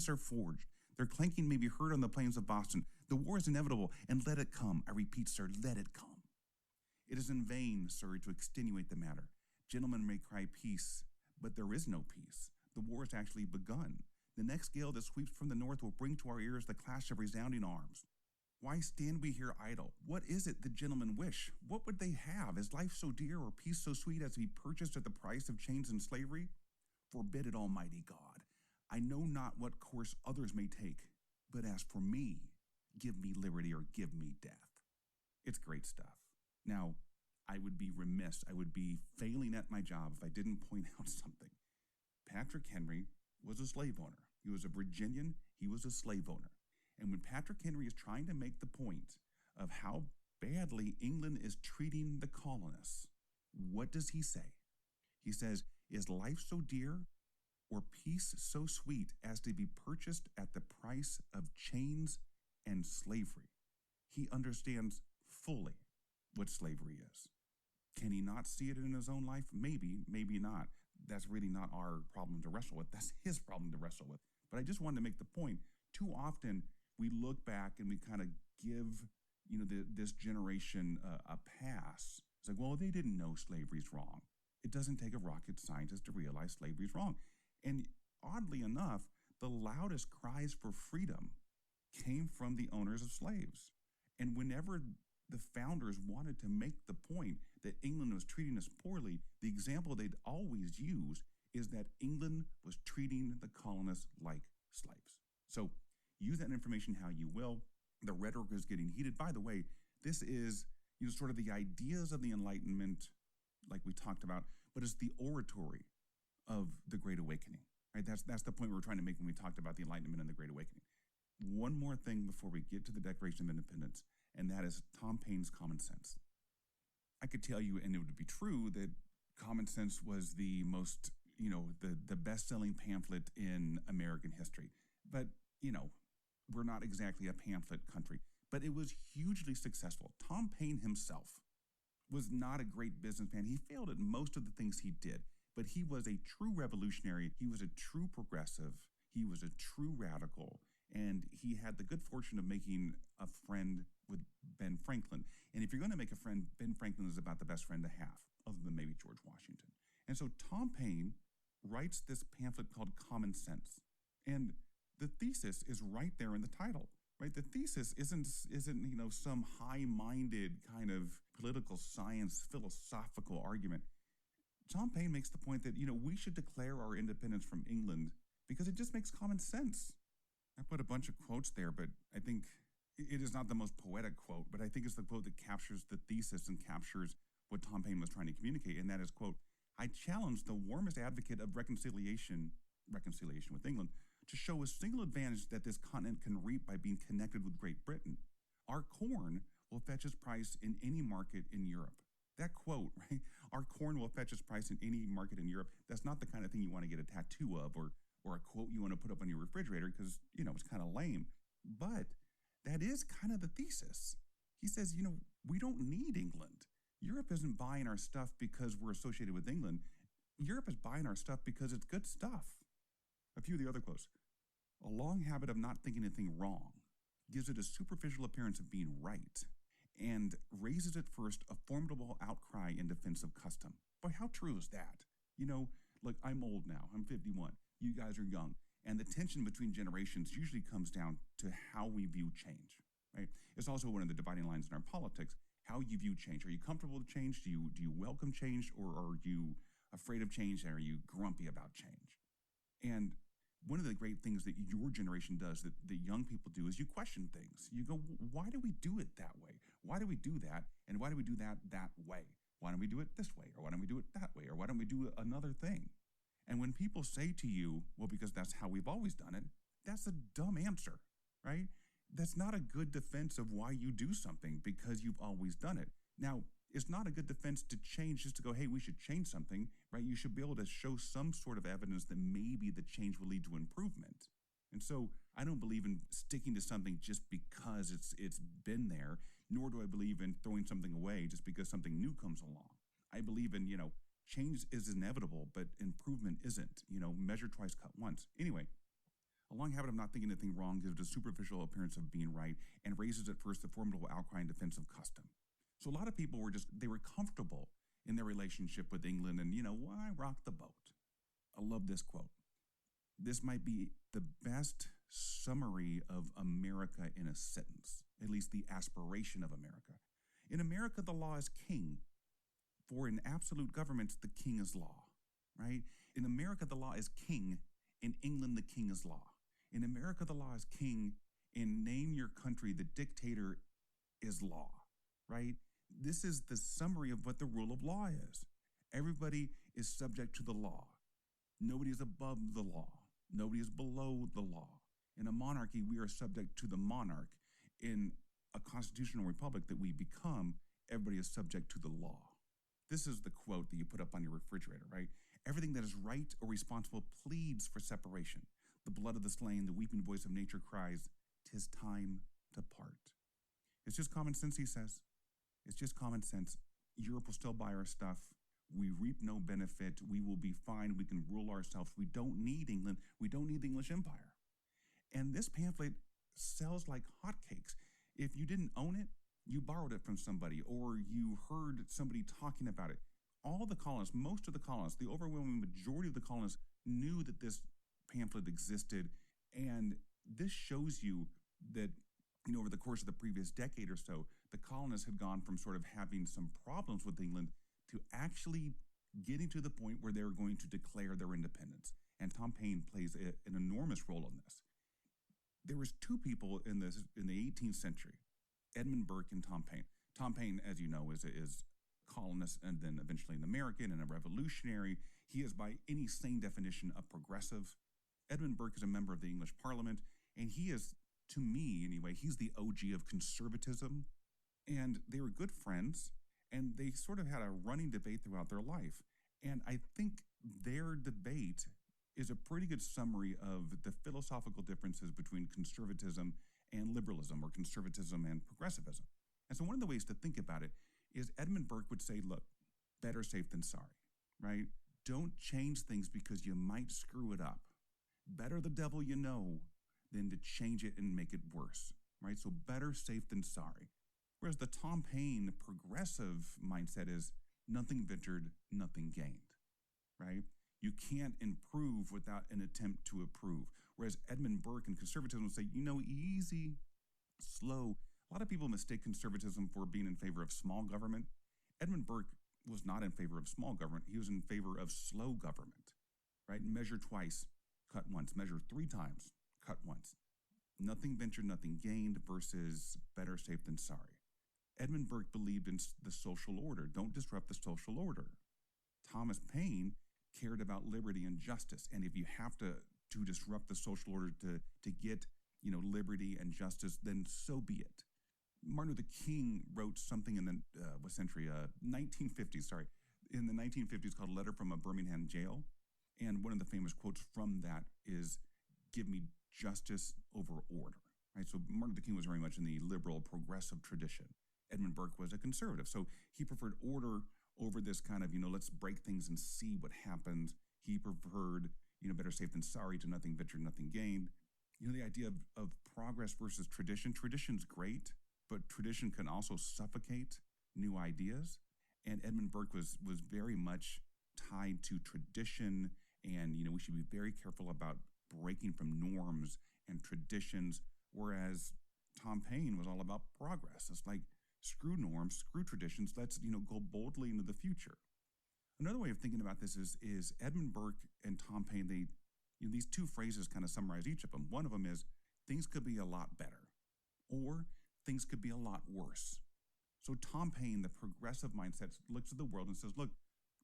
chains are forged. Their clanking may be heard on the plains of Boston. The war is inevitable, and let it come. I repeat, sir, let it come. It is in vain, sir, to extenuate the matter. Gentlemen may cry peace, but there is no peace. The war has actually begun. The next gale that sweeps from the north will bring to our ears the clash of resounding arms. Why stand we here idle? What is it the gentlemen wish? What would they have? Is life so dear or peace so sweet as to be purchased at the price of chains and slavery? Forbid it, Almighty God. I know not what course others may take, but as for me, give me liberty or give me death. It's great stuff. Now, I would be remiss, I would be failing at my job if I didn't point out something. Patrick Henry was a slave owner. He was a Virginian, he was a slave owner. And when Patrick Henry is trying to make the point of how badly England is treating the colonists, what does he say? He says, is life so dear or peace so sweet as to be purchased at the price of chains and slavery? He understands fully what slavery is. Can he not see it in his own life? Maybe, maybe not. That's really not our problem to wrestle with. That's his problem to wrestle with. But I just wanted to make the point. Too often we look back and we kind of give, this generation a pass. It's like, well, they didn't know slavery's wrong. It doesn't take a rocket scientist to realize slavery's wrong. And oddly enough, the loudest cries for freedom came from the owners of slaves. And whenever the founders wanted to make the point that England was treating us poorly, the example they'd always use is that England was treating the colonists like slaves. So use that information how you will. The rhetoric is getting heated. By the way, this is sort of the ideas of the Enlightenment, like we talked about, but it's the oratory of the Great Awakening. Right? That's the point we were trying to make when we talked about the Enlightenment and the Great Awakening. One more thing before we get to the Declaration of Independence, and that is Tom Paine's Common Sense. I could tell you, and it would be true, that Common Sense was the most, the best-selling pamphlet in American history. But, we're not exactly a pamphlet country. But it was hugely successful. Tom Paine himself was not a great businessman. He failed at most of the things he did. But he was a true revolutionary. He was a true progressive. He was a true radical. And he had the good fortune of making a friend with Ben Franklin. And if you're going to make a friend, Ben Franklin is about the best friend to have, other than maybe George Washington. And so Tom Paine writes this pamphlet called Common Sense. And the thesis is right there in the title, right? The thesis isn't some high-minded kind of political science, philosophical argument. Tom Paine makes the point that, we should declare our independence from England because it just makes common sense. I put a bunch of quotes there, but I think it is not the most poetic quote, but I think it's the quote that captures the thesis and captures what Tom Paine was trying to communicate, and that is, quote, I challenge the warmest advocate of reconciliation with England to show a single advantage that this continent can reap by being connected with Great Britain. Our corn will fetch its price in any market in Europe. That quote, right? Our corn will fetch its price in any market in Europe. That's not the kind of thing you want to get a tattoo of or a quote you want to put up on your refrigerator because, it's kind of lame. But that is kind of the thesis. He says, we don't need England. Europe isn't buying our stuff because we're associated with England. Europe is buying our stuff because it's good stuff. A few of the other quotes. A long habit of not thinking anything wrong gives it a superficial appearance of being right and raises at first a formidable outcry in defense of custom. Boy, how true is that? Look, I'm old now. I'm 51. You guys are young. And the tension between generations usually comes down to how we view change, right? It's also one of the dividing lines in our politics, how you view change. Are you comfortable with change? Do you welcome change, or are you afraid of change, and are you grumpy about change? And one of the great things that your generation does, that young people do, is you question things. You go, why do we do it that way? Why do we do that? And why do we do that way? Why don't we do it this way? Or why don't we do it that way? Or why don't we do another thing? And when people say to you, well, because that's how we've always done it, that's a dumb answer, right? That's not a good defense of why you do something because you've always done it. Now, it's not a good defense to change just to go, hey, we should change something, right? You should be able to show some sort of evidence that maybe the change will lead to improvement. And so I don't believe in sticking to something just because it's been there, nor do I believe in throwing something away just because something new comes along. I believe in, change is inevitable, but improvement isn't. Measure twice, cut once. Anyway, A long habit of not thinking anything wrong gives it a superficial appearance of being right and raises at first a formidable outcry in defense of custom. So a lot of people they were comfortable in their relationship with England and, why rock the boat? I love this quote. This might be the best summary of America in a sentence, at least the aspiration of America. In America, the law is king. For in absolute governments, the king is law, right? In America, the law is king. In England, the king is law. In America, the law is king. In name your country, the dictator is law, right? This is the summary of what the rule of law is. Everybody is subject to the law. Nobody is above the law. Nobody is below the law. In a monarchy, we are subject to the monarch. In a constitutional republic that we become, everybody is subject to the law. This is the quote that you put up on your refrigerator, right? Everything that is right or responsible pleads for separation. The blood of the slain, the weeping voice of nature cries, 'tis time to part. It's just common sense, he says. It's just common sense. Europe will still buy our stuff. We reap no benefit. We will be fine. We can rule ourselves. We don't need England. We don't need the English Empire. And this pamphlet sells like hotcakes. If you didn't own it, you borrowed it from somebody or you heard somebody talking about it. All the colonists, most of the colonists, the overwhelming majority of the colonists knew that this pamphlet existed. And this shows you that, over the course of the previous decade or so, the colonists had gone from sort of having some problems with England to actually getting to the point where they were going to declare their independence. And Tom Paine plays an enormous role in this. There was two people in the 18th century, Edmund Burke and Tom Paine. Tom Paine, as you know, is colonist and then eventually an American and a revolutionary. He is, by any sane definition, a progressive. Edmund Burke is a member of the English Parliament, and he is, to me anyway, he's the OG of conservatism. And they were good friends, and they sort of had a running debate throughout their life. And I think their debate is a pretty good summary of the philosophical differences between conservatism and liberalism, or conservatism and progressivism. And so one of the ways to think about it is Edmund Burke would say, look, better safe than sorry, right? Don't change things because you might screw it up. Better the devil you know than to change it and make it worse, right? So better safe than sorry. Whereas the Tom Paine progressive mindset is nothing ventured, nothing gained, right? You can't improve without an attempt to approve. Whereas Edmund Burke and conservatism would say, easy, slow. A lot of people mistake conservatism for being in favor of small government. Edmund Burke was not in favor of small government. He was in favor of slow government, right? Measure twice, cut once. Measure 3 times, cut once. Nothing ventured, nothing gained versus better safe than sorry. Edmund Burke believed in the social order. Don't disrupt the social order. Thomas Paine cared about liberty and justice. And if you have to disrupt the social order to get, liberty and justice, then so be it. Martin Luther King wrote something in the, 1950s, in the 1950s called Letter from a Birmingham Jail. And one of the famous quotes from that is, give me justice over order, right? So Martin Luther King was very much in the liberal progressive tradition. Edmund Burke was a conservative. So he preferred order over this kind of, let's break things and see what happens. He preferred, better safe than sorry to nothing ventured, nothing gained. The idea of progress versus tradition. Tradition's great, but tradition can also suffocate new ideas. And Edmund Burke was very much tied to tradition. And, we should be very careful about breaking from norms and traditions. Whereas Tom Paine was all about progress. It's like, screw norms, screw traditions. Let's, go boldly into the future. Another way of thinking about this is Edmund Burke and Tom Paine, these two phrases kind of summarize each of them. One of them is, things could be a lot better, or things could be a lot worse. So Tom Paine, the progressive mindset, looks at the world and says, look,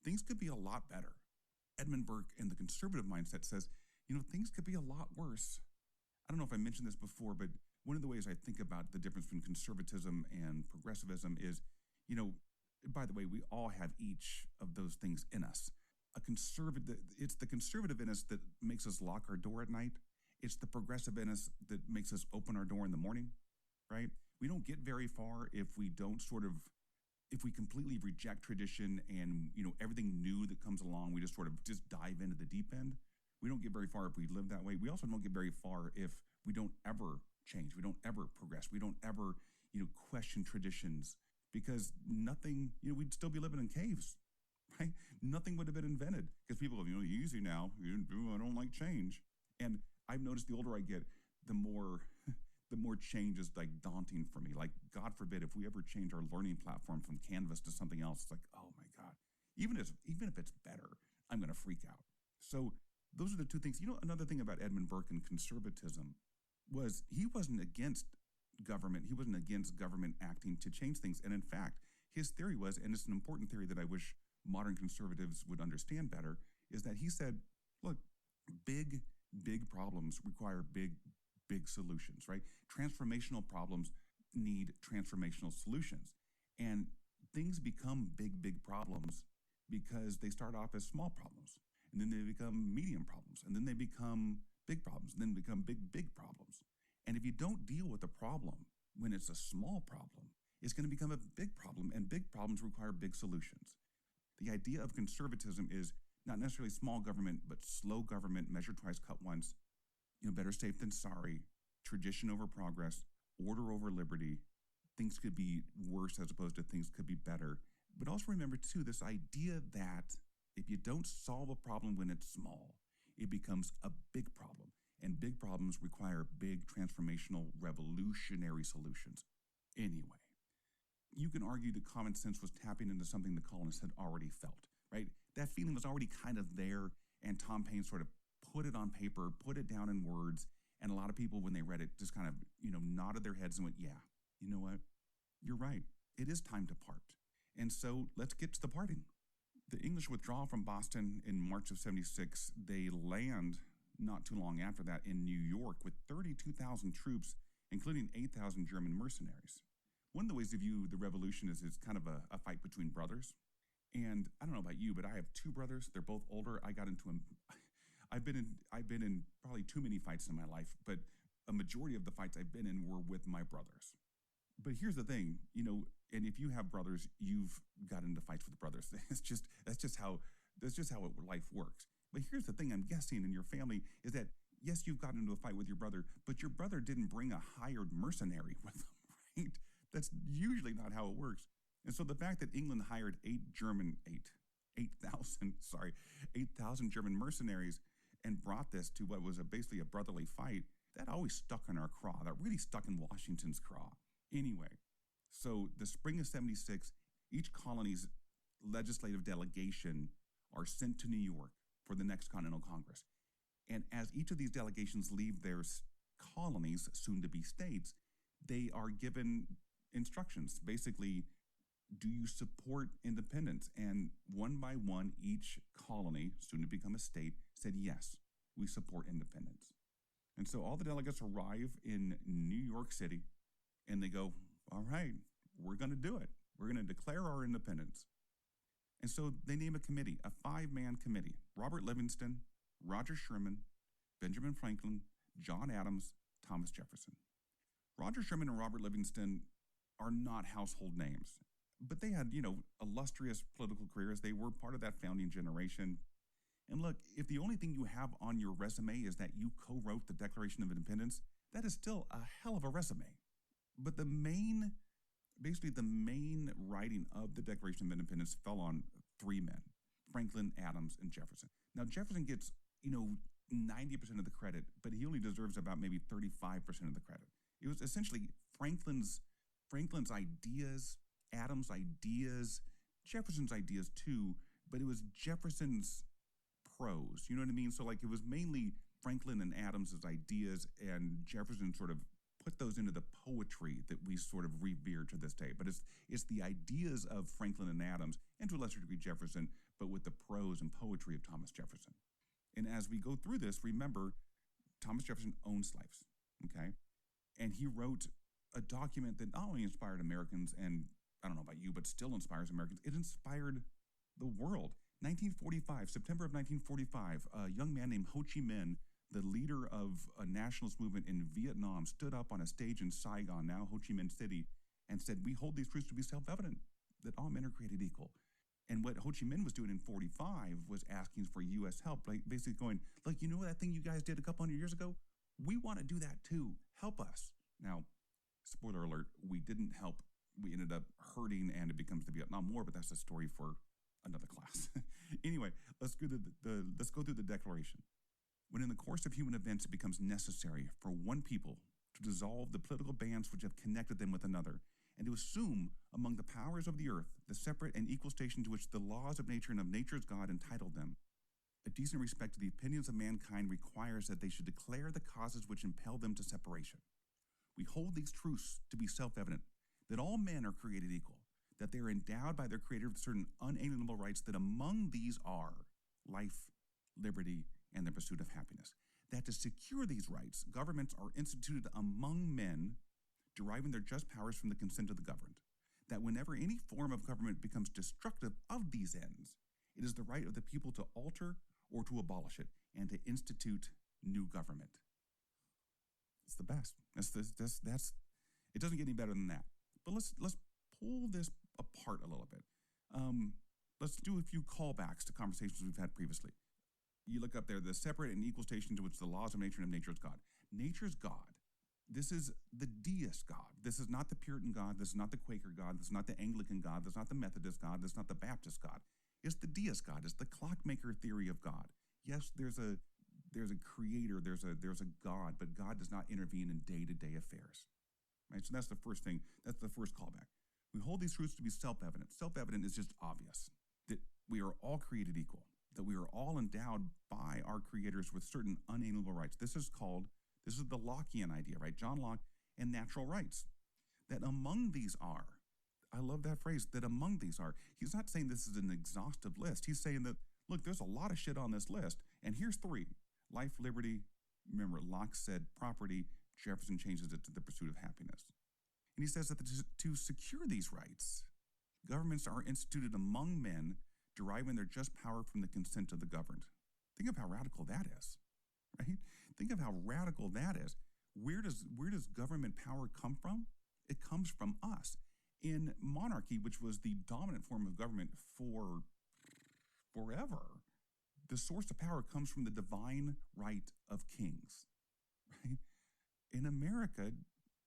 things could be a lot better. Edmund Burke and the conservative mindset says, things could be a lot worse. I don't know if I mentioned this before, but one of the ways I think about the difference between conservatism and progressivism is, by the way, we all have each of those things in us. It's the conservative in us that makes us lock our door at night. It's the progressive in us that makes us open our door in the morning, right? We don't get very far if we completely reject tradition and, everything new that comes along, we just dive into the deep end. We don't get very far if we live that way. We also don't get very far if we don't ever change. We don't ever progress. We don't ever, question traditions, because nothing, we'd still be living in caves, right? Nothing would have been invented because people go, easy now. I don't like change. And I've noticed the older I get, the more the more change is like daunting for me. Like, God forbid, if we ever change our learning platform from Canvas to something else, it's like, oh my God, even if it's better, I'm going to freak out. So those are the two things. Another thing about Edmund Burke and conservatism was he wasn't against government. He wasn't against government acting to change things. And in fact, his theory was, and it's an important theory that I wish modern conservatives would understand better, is that he said, look, big problems require big solutions, right? Transformational problems need transformational solutions. And things become big problems because they start off as small problems, and then they become medium problems, and then they become big problems, and then become big problems. And if you don't deal with the problem when it's a small problem, it's going to become a big problem, and big problems require big solutions. The idea of conservatism is not necessarily small government, but slow government, measure twice, cut once, better safe than sorry, tradition over progress, order over liberty. Things could be worse as opposed to things could be better. But also remember, too, this idea that if you don't solve a problem when it's small, it becomes a big problem. And big problems require big transformational revolutionary solutions. Anyway, you can argue that common sense was tapping into something the colonists had already felt, right? That feeling was already kind of there, and Tom Paine sort of put it on paper, put it down in words, and a lot of people, when they read it, just kind of, nodded their heads and went, yeah, you know what? You're right. It is time to part. And so let's get to the parting. The English withdraw from Boston in March of 76. They land not too long after that in New York with 32,000 troops, including 8,000 German mercenaries. One of the ways to view the revolution is it's kind of a fight between brothers. And I don't know about you, but I have two brothers. They're both older. I got into them. I've been in probably too many fights in my life, but a majority of the fights I've been in were with my brothers. But here's the thing, and if you have brothers, you've got into fights with brothers. That's just how life works. But here's the thing I'm guessing in your family is that, yes, you've gotten into a fight with your brother, but your brother didn't bring a hired mercenary with him, right? That's usually not how it works. And so the fact that England hired 8,000 German mercenaries and brought this to what was basically a brotherly fight, that always stuck in our craw. That really stuck in Washington's craw. Anyway, so the spring of 76, each colony's legislative delegation are sent to New York for the next Continental Congress. And as each of these delegations leave their colonies, soon to be states, they are given instructions. Basically, do you support independence? And one by one, each colony, soon to become a state, said, yes, we support independence. And so all the delegates arrive in New York City, and they go, all right, we're going to do it. We're going to declare our independence. And so they name a committee, a 5-man committee: Robert Livingston, Roger Sherman, Benjamin Franklin, John Adams, Thomas Jefferson. Roger Sherman and Robert Livingston are not household names, but they had, illustrious political careers. They were part of that founding generation. And look, if the only thing you have on your resume is that you co-wrote the Declaration of Independence, that is still a hell of a resume. But the main writing of the Declaration of Independence fell on 3 men: Franklin, Adams, and Jefferson. Now, Jefferson gets, 90% of the credit, but he only deserves about maybe 35% of the credit. It was essentially Franklin's ideas, Adams' ideas, Jefferson's ideas too, but it was Jefferson's prose. You know what I mean? So it was mainly Franklin and Adams' ideas, and Jefferson sort of put those into the poetry that we sort of revere to this day. But it's the ideas of Franklin and Adams, and to a lesser degree Jefferson, but with the prose and poetry of Thomas Jefferson. And as we go through this, remember, Thomas Jefferson owned slaves, okay? And he wrote a document that not only inspired Americans, and I don't know about you, but still inspires Americans, it inspired the world. September of 1945, a young man named Ho Chi Minh, the leader of a nationalist movement in Vietnam, stood up on a stage in Saigon, now Ho Chi Minh City, and said, "We hold these truths to be self-evident, that all men are created equal." And what Ho Chi Minh was doing in 45 was asking for U.S. help, like basically going, look, you know that thing you guys did a couple hundred years ago? We want to do that too. Help us. Now, spoiler alert, we didn't help. We ended up hurting, and it becomes the Vietnam War, but that's a story for another class. Anyway, let's go through the declaration. When in the course of human events it becomes necessary for one people to dissolve the political bands which have connected them with another, and to assume among the powers of the earth the separate and equal station to which the laws of nature and of nature's God entitled them, a decent respect to the opinions of mankind requires that they should declare the causes which impel them to separation. We hold these truths to be self-evident, that all men are created equal, that they are endowed by their Creator with certain unalienable rights, that among these are life, liberty, and the pursuit of happiness. That to secure these rights, governments are instituted among men, deriving their just powers from the consent of the governed. That whenever any form of government becomes destructive of these ends, it is the right of the people to alter or to abolish it, and to institute new government. It's the best. It doesn't get any better than that. But let's pull this apart a little bit. Let's do a few callbacks to conversations we've had previously. You look up there, the separate and equal station to which the laws of nature and of nature's God. Nature's God. This is the deist God. This is not the Puritan God. This is not the Quaker God. This is not the Anglican God. This is not the Methodist God. This is not the Baptist God. It's the deist God. It's the clockmaker theory of God. Yes, there's a creator, there's a God, but God does not intervene in day-to-day affairs. Right? So that's the first thing. That's the first callback. We hold these truths to be self-evident. Self-evident is just obvious, that we are all created equal, that we are all endowed by our creators with certain unalienable rights. This is the Lockean idea, right? John Locke and natural rights. That among these are, I love that phrase, that among these are. He's not saying this is an exhaustive list. He's saying that, look, there's a lot of shit on this list, and here's three. Life, liberty, remember, Locke said property, Jefferson changes it to the pursuit of happiness. And he says that to secure these rights, governments are instituted among men, deriving their just power from the consent of the governed. Think of how radical that is, right? Think of how radical that is. Where does government power come from? It comes from us. In monarchy, which was the dominant form of government for forever, the source of power comes from the divine right of kings, right? In America,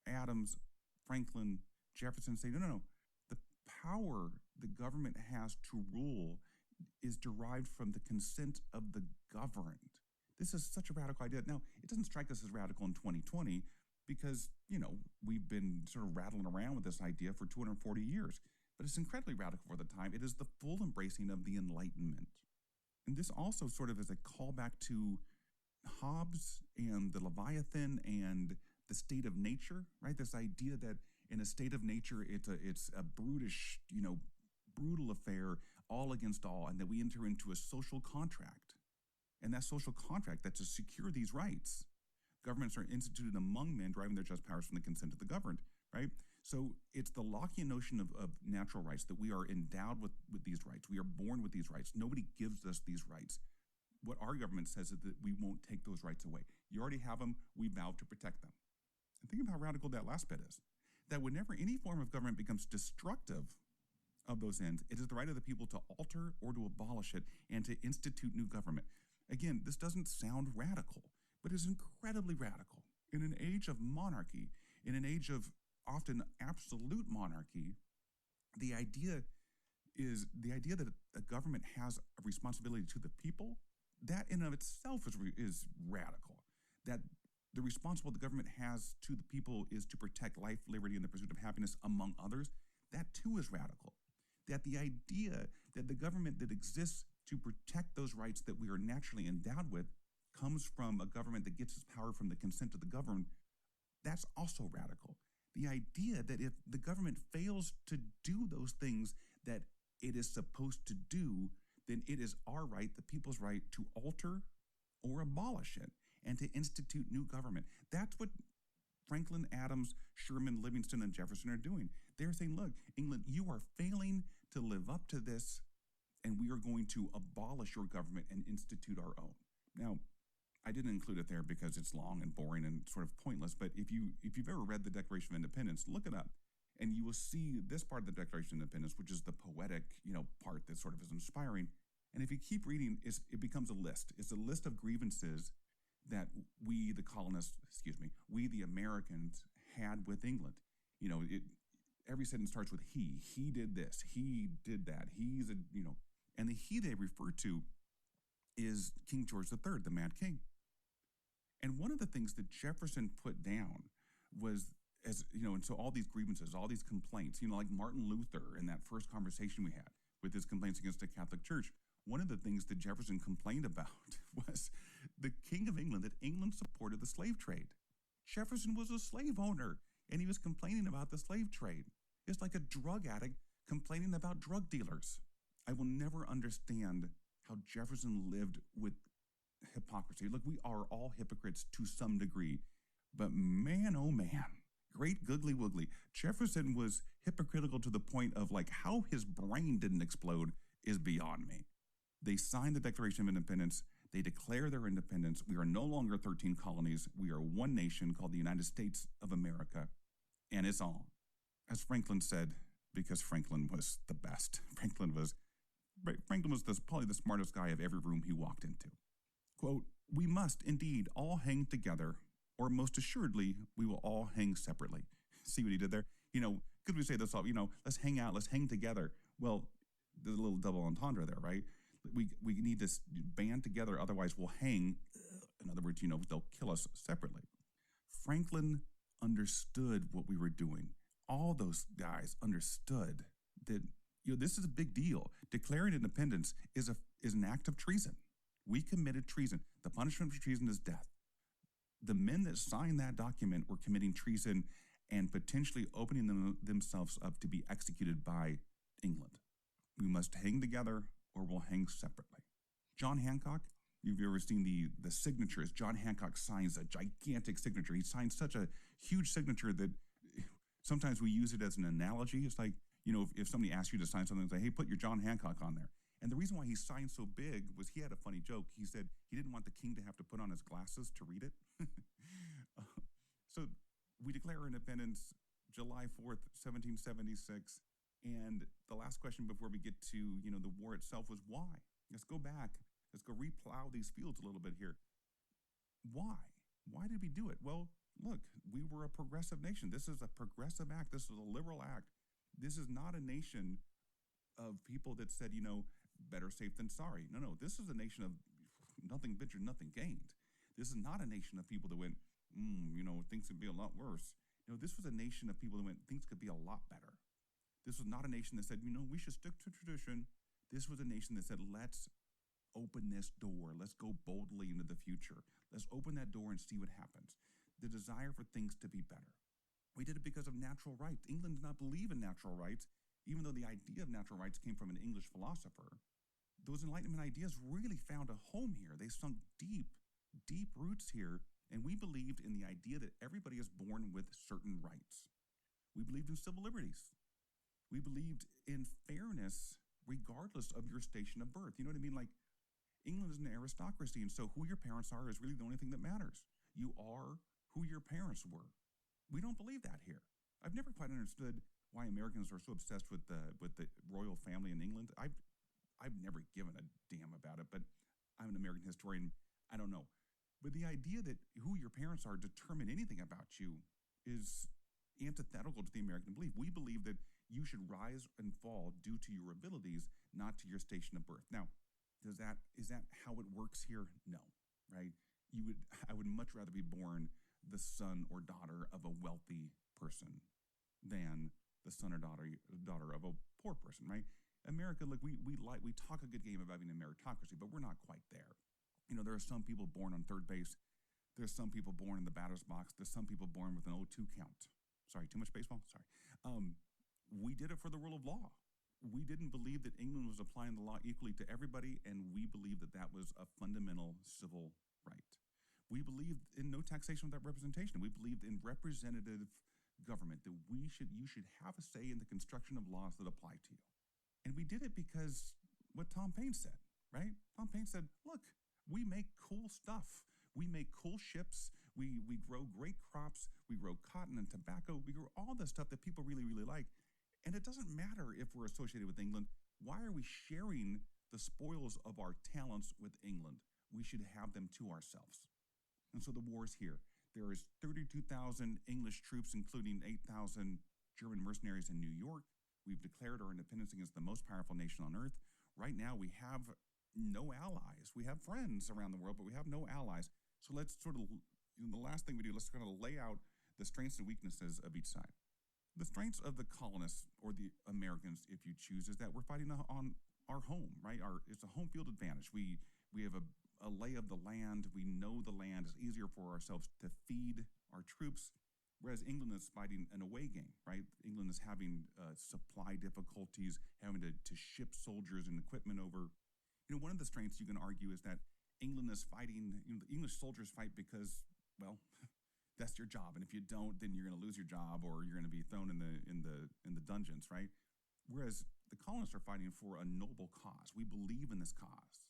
Adams, Franklin, Jefferson say, no. The power the government has to rule is derived from the consent of the governed. This is such a radical idea. Now, it doesn't strike us as radical in 2020 because, we've been sort of rattling around with this idea for 240 years. But it's incredibly radical for the time. It is the full embracing of the Enlightenment. And this also sort of is a callback to Hobbes and the Leviathan and the state of nature, right? This idea that in a state of nature, it's a brutish, brutal affair, all against all, and that we enter into a social contract. And that social contract, that to secure these rights, governments are instituted among men, deriving their just powers from the consent of the governed, right? So it's the Lockean notion of natural rights, that we are endowed with these rights. We are born with these rights. Nobody gives us these rights. What our government says is that we won't take those rights away. You already have them. We vow to protect them. And think of how radical that last bit is. That whenever any form of government becomes destructive of those ends, it is the right of the people to alter or to abolish it and to institute new government. Again, this doesn't sound radical, but it's incredibly radical. In an age of monarchy, in an age of often absolute monarchy, the idea that a government has a responsibility to the people, that in and of itself is radical. That the responsibility the government has to the people is to protect life, liberty, and the pursuit of happiness, among others, that too is radical. That the idea that the government that exists to protect those rights that we are naturally endowed with comes from a government that gets its power from the consent of the governed, that's also radical. The idea that if the government fails to do those things that it is supposed to do, then it is our right, the people's right, to alter or abolish it and to institute new government. That's what Franklin, Adams, Sherman, Livingston, and Jefferson are doing. They're saying, look, England, you are failing to live up to this, and we are going to abolish your government and institute our own. Now, I didn't include it there because it's long and boring and sort of pointless, but if you've ever read the Declaration of Independence, look it up. And you will see this part of the Declaration of Independence, which is the poetic, part that sort of is inspiring. And if you keep reading, it becomes a list. It's a list of grievances that we, the colonists, we, the Americans, had with England. Every sentence starts with he. He did this. He did that. He's and the he they refer to is King George III, the Mad King. And one of the things that Jefferson put down was, and so all these grievances, all these complaints, like Martin Luther in that first conversation we had with his complaints against the Catholic Church, one of the things that Jefferson complained about was the King of England, that England supported the slave trade. Jefferson was a slave owner, and he was complaining about the slave trade. It's like a drug addict complaining about drug dealers. I will never understand how Jefferson lived with hypocrisy. Look, we are all hypocrites to some degree, but man, oh man, great googly woogly. Jefferson was hypocritical to the point of how his brain didn't explode is beyond me. They signed the Declaration of Independence. They declare their independence. We are no longer 13 colonies. We are one nation called the United States of America, and it's on. As Franklin said, because Franklin was the best. Franklin was probably the smartest guy of every room he walked into. Quote, "We must indeed all hang together, or most assuredly, we will all hang separately." See what he did there? Could we say this all, let's hang out, let's hang together. Well, there's a little double entendre there, right? We need to band together, otherwise we'll hang. In other words, they'll kill us separately. Franklin understood what we were doing. All those guys understood that, this is a big deal. Declaring independence is an act of treason. We committed treason. The punishment for treason is death. The men that signed that document were committing treason and potentially opening themselves up to be executed by England. We must hang together or we'll hang separately. John Hancock, you've ever seen the signatures. John Hancock signs a gigantic signature. He signs such a huge signature that sometimes we use it as an analogy. It's like, if somebody asks you to sign something, say, hey, put your John Hancock on there. And the reason why he signed so big was he had a funny joke. He said he didn't want the king to have to put on his glasses to read it. So we declare independence July 4th, 1776. And the last question before we get to, the war itself was why? Let's go back. Let's go replow these fields a little bit here. Why? Why did we do it? Well, look, we were a progressive nation. This is a progressive act. This is a liberal act. This is not a nation of people that said, better safe than sorry. No. This is a nation of nothing ventured, nothing gained. This is not a nation of people that went, things could be a lot worse. This was a nation of people that went, things could be a lot better. This was not a nation that said, we should stick to tradition. This was a nation that said, let's open this door. Let's go boldly into the future. Let's open that door and see what happens. The desire for things to be better. We did it because of natural rights. England did not believe in natural rights, even though the idea of natural rights came from an English philosopher. Those Enlightenment ideas really found a home here. They sunk deep, deep roots here, and we believed in the idea that everybody is born with certain rights. We believed in civil liberties. We believed in fairness regardless of your station of birth. You know what I mean? Like, England is an aristocracy, and so who your parents are is really the only thing that matters. You are who your parents were. We don't believe that here. I've never quite understood why Americans are so obsessed with the royal family in England. I've never given a damn about it, but I'm an American historian. I don't know. But the idea that who your parents are determine anything about you is antithetical to the American belief. We believe that you should rise and fall due to your abilities, not to your station of birth. Now, is that how it works here? No, right? I would much rather be born the son or daughter of a wealthy person than the son or daughter of a poor person, right? America, look, we talk a good game about being a meritocracy, but we're not quite there. There are some people born on third base. There's some people born in the batter's box. There's some people born with an 0-2 count. Sorry, too much baseball? Sorry. We did it for the rule of law. We didn't believe that England was applying the law equally to everybody, and we believed that that was a fundamental civil right. We believed in no taxation without representation. We believed in representative government, that you should have a say in the construction of laws that apply to you. And we did it because what Tom Paine said, right? Tom Paine said, look, we make cool stuff. We make cool ships. We grow great crops, we grow cotton and tobacco, we grow all the stuff that people really, really like. And it doesn't matter if we're associated with England. Why are we sharing the spoils of our talents with England? We should have them to ourselves. And so the war is here. There is 32,000 English troops, including 8,000 German mercenaries in New York. We've declared our independence against the most powerful nation on earth. Right now, we have no allies. We have friends around the world, but we have no allies. So let's sort of, the last thing we do, let's kind of lay out the strengths and weaknesses of each side. The strengths of the colonists, or the Americans, if you choose, is that we're fighting on our home, right? It's a home field advantage. We have a lay of the land. We know the land. It's easier for ourselves to feed our troops, whereas England is fighting an away game, right? England is having supply difficulties, having to ship soldiers and equipment over. One of the strengths you can argue is that England is fighting, the English soldiers fight because, well, that's your job. And if you don't, then you're going to lose your job, or you're going to be thrown in the dungeons, right? Whereas the colonists are fighting for a noble cause. We believe in this cause.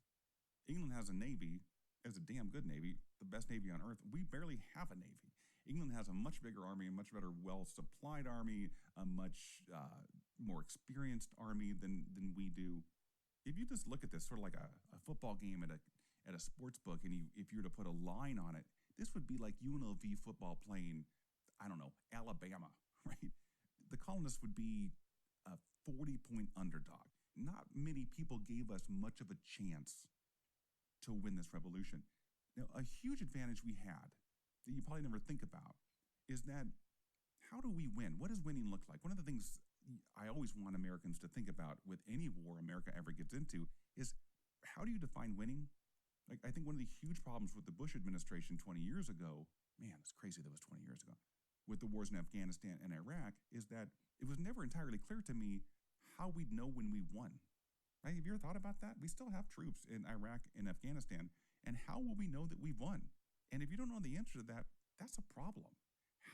England has a navy, has a damn good navy, the best navy on earth. We barely have a navy. England has a much bigger army, a much better, well-supplied army, a much more experienced army than we do. If you just look at this sort of like a football game at a sports book, and if you were to put a line on it, this would be like UNLV football playing, I don't know, Alabama, right? The colonists would be a 40-point underdog. Not many people gave us much of a chance to win this revolution. Now, a huge advantage we had that you probably never think about is that, how do we win? What does winning look like? One of the things I always want Americans to think about with any war America ever gets into is, how do you define winning? Like, I think one of the huge problems with the Bush administration 20 years ago, man, it's crazy that was 20 years ago, with the wars in Afghanistan and Iraq, is that it was never entirely clear to me how we'd know when we won. Right? Have you ever thought about that? We still have troops in Iraq and Afghanistan, and how will we know that we've won? And if you don't know the answer to that, that's a problem.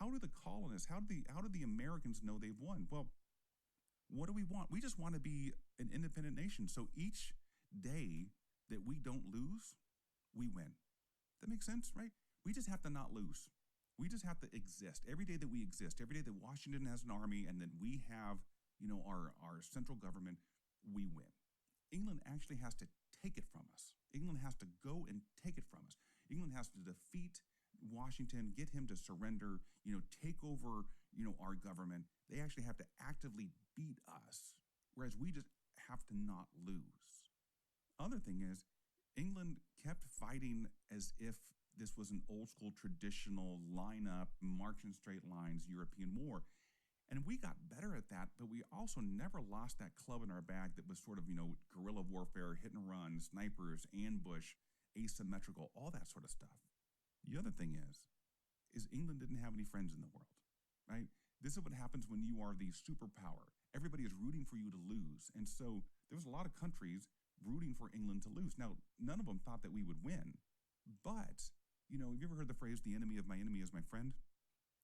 How do the colonists, how do the Americans know they've won? Well, what do we want? We just want to be an independent nation. So each day that we don't lose, we win. That makes sense, right? We just have to not lose. We just have to exist. Every day that we exist, every day that Washington has an army, and then we have, our central government, we win. England actually has to take it from us. England has to go and take it from us. England has to defeat Washington, get him to surrender, take over, our government. They actually have to actively beat us, whereas we just have to not lose. Other thing is, England kept fighting as if this was an old school, traditional line-up, march in straight lines European war. And we got better at that, but we also never lost that club in our bag that was sort of, guerrilla warfare, hit and run, snipers, ambush, asymmetrical, all that sort of stuff. The other thing is England didn't have any friends in the world, right? This is what happens when you are the superpower. Everybody is rooting for you to lose. And so there was a lot of countries rooting for England to lose. Now, none of them thought that we would win. But, have you ever heard the phrase, the enemy of my enemy is my friend?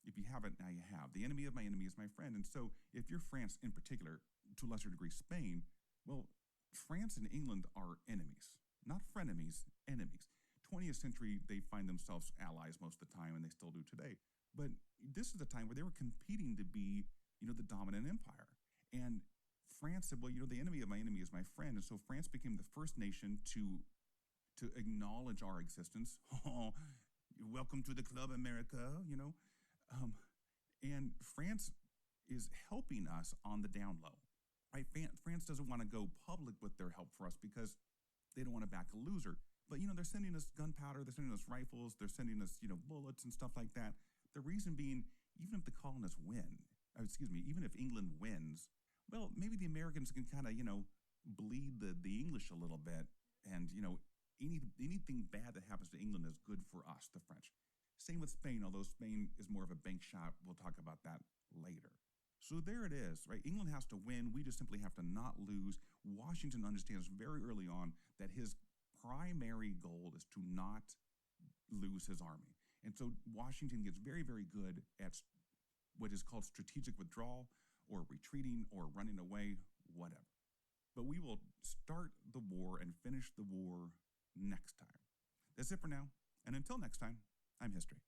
If you haven't, now you have. The enemy of my enemy is my friend. And so if you're France in particular, to a lesser degree Spain, well, France and England are enemies, not frenemies, enemies. 20th century, they find themselves allies most of the time, and they still do today. But this is a time where they were competing to be, the dominant empire. And France said, well, the enemy of my enemy is my friend. And so France became the first nation to acknowledge our existence. Oh, welcome to the club, America, and France is helping us on the down low, right? France doesn't want to go public with their help for us because they don't want to back a loser. But, they're sending us gunpowder, they're sending us rifles, they're sending us, bullets and stuff like that. The reason being, even if the colonists win, even if England wins, well, maybe the Americans can kind of, bleed the English a little bit. And, anything bad that happens to England is good for us, the French. Same with Spain, although Spain is more of a bank shot. We'll talk about that later. So there it is, right? England has to win. We just simply have to not lose. Washington understands very early on that his primary goal is to not lose his army. And so Washington gets very, very good at what is called strategic withdrawal, or retreating, or running away, whatever. But we will start the war and finish the war next time. That's it for now. And until next time, I'm History.